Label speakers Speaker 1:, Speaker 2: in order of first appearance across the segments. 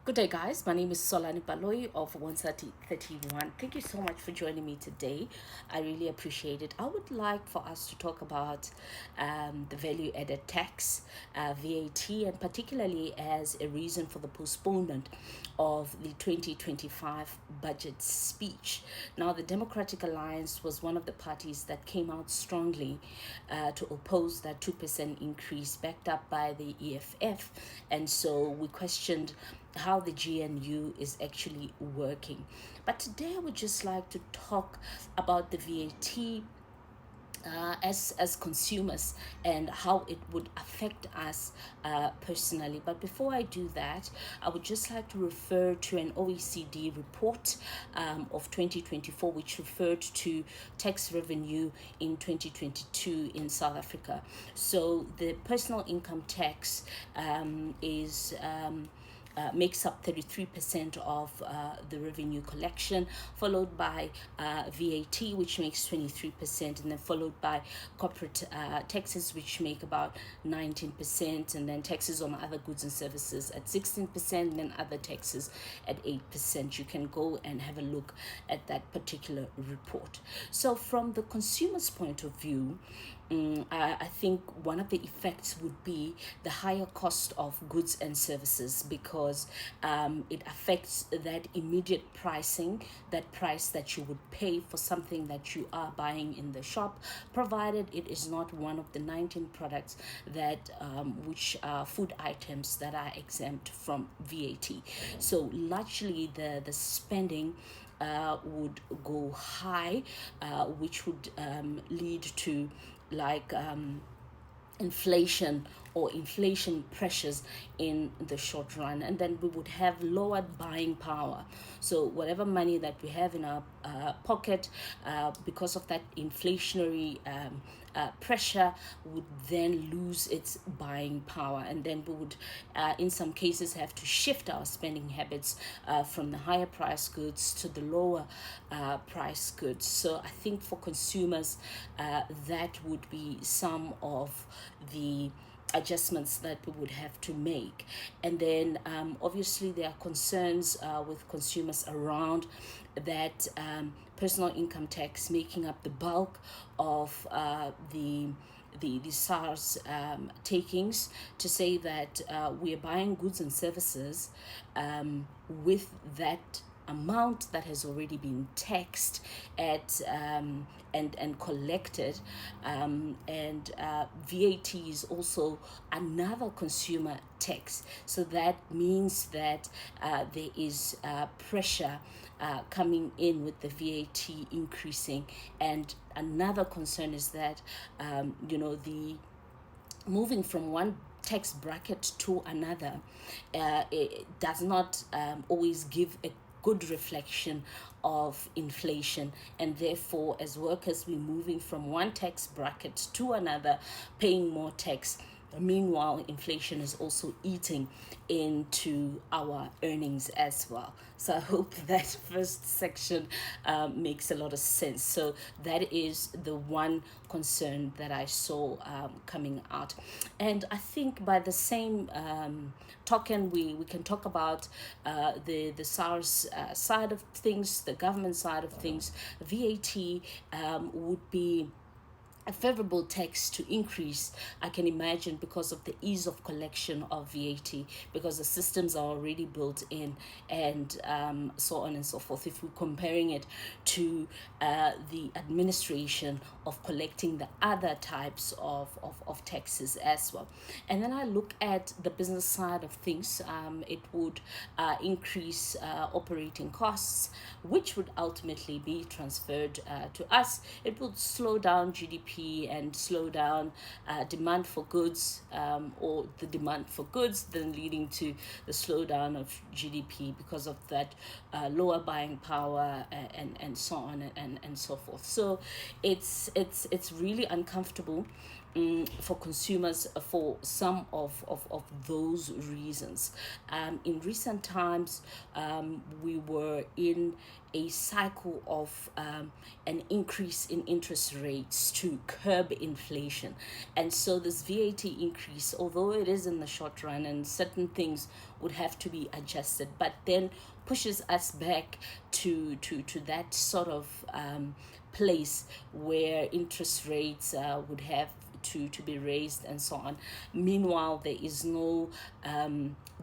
Speaker 1: Good day, guys. My name is Solani Baloy of 13031. Thank you so much for joining me today. I really appreciate it. I would like for us to talk about the value added tax, VAT, and particularly as a reason for the postponement of the 2025 budget speech. Now, the Democratic Alliance was one of the parties that came out strongly to oppose that 2% increase, backed up by the EFF. And so we questioned how the GNU is actually working. But today I would just like to talk about the VAT as consumers and how it would affect us personally. But before I do that, I would just like to refer to an OECD report of 2024, which referred to tax revenue in 2022 in South Africa. So the personal income tax is makes up 33% of the revenue collection, followed by VAT, which makes 23%, and then followed by corporate taxes, which make about 19%, and then taxes on other goods and services at 16%, and then other taxes at 8%. You can go and have a look at that particular report. So, from the consumer's point of view, I think one of the effects would be the higher cost of goods and services, because it affects that immediate pricing, that price that you would pay for something that you are buying in the shop, provided it is not one of the 19 products that which are food items that are exempt from VAT. So largely the spending would go high, which would lead to like inflation or inflation pressures in the short run, and then we would have lowered buying power. So whatever money that we have in our pocket, because of that inflationary pressure, would then lose its buying power, and then we would in some cases have to shift our spending habits from the higher price goods to the lower price goods. So I think for consumers, that would be some of the adjustments that we would have to make. And then obviously there are concerns with consumers around that personal income tax making up the bulk of the SARS takings, to say that we are buying goods and services with that amount that has already been taxed at and collected, and VAT is also another consumer tax. So that means that there is pressure coming in with the VAT increasing. And another concern is that the moving from one tax bracket to another, it does not always give a good reflection of inflation, and therefore as workers we're moving from one tax bracket to another, paying more tax. Meanwhile, inflation is also eating into our earnings as well. So I hope that first section makes a lot of sense. So that is the one concern that I saw coming out. And I think by the same token, we can talk about the SARS side of things, the government side of things. VAT would be a favorable tax to increase, I can imagine, because of the ease of collection of VAT, because the systems are already built in, and so on and so forth. If we're comparing it to the administration of collecting the other types of taxes as well. And then I look at the business side of things, it would increase operating costs, which would ultimately be transferred to us. It would slow down GDP and slow down demand for goods, or the demand for goods then leading to the slowdown of GDP because of that lower buying power, and so on and so forth. So it's really uncomfortable for consumers for some of those reasons. In recent times, we were in a cycle of an increase in interest rates to curb inflation. And so this VAT increase, although it is in the short run and certain things would have to be adjusted, but then pushes us back to that sort of place where interest rates would have to be raised and so on. Meanwhile, there is no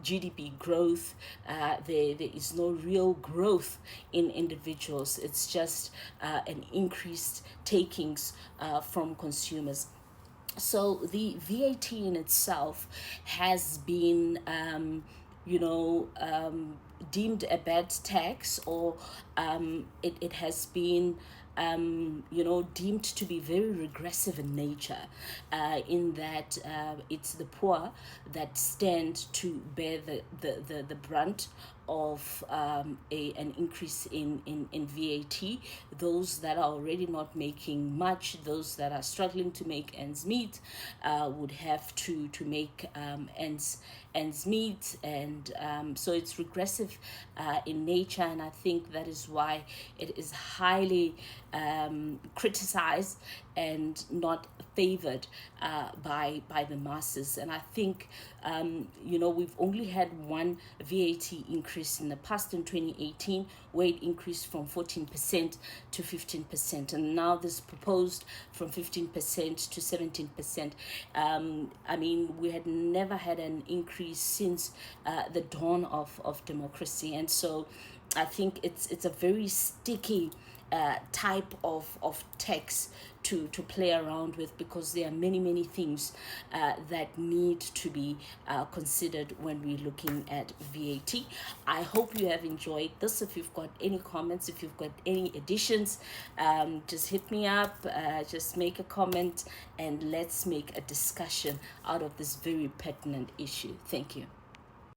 Speaker 1: GDP growth, there is no real growth in individuals. It's just an increased takings from consumers. So the VAT in itself has been deemed a bad tax, or it has been deemed to be very regressive in nature, in that it's the poor that stand to bear the brunt of an increase in VAT. Those that are already not making much, those that are struggling to make ends meet, would have to make ends meet. And so it's regressive in nature, and I think that is why it is highly criticized and not favored by the masses. And I think we've only had one VAT increase in the past, in 2018, where it increased from 14% to 15%, and now this proposed from 15% to 17%. I mean, we had never had an increase since the dawn of democracy, and so I think it's a very sticky type of tax to play around with, because there are many things that need to be considered when we're looking at VAT. I hope you have enjoyed this. If you've got any comments, if you've got any additions, just hit me up, just make a comment, and let's make a discussion out of this very pertinent issue. Thank you.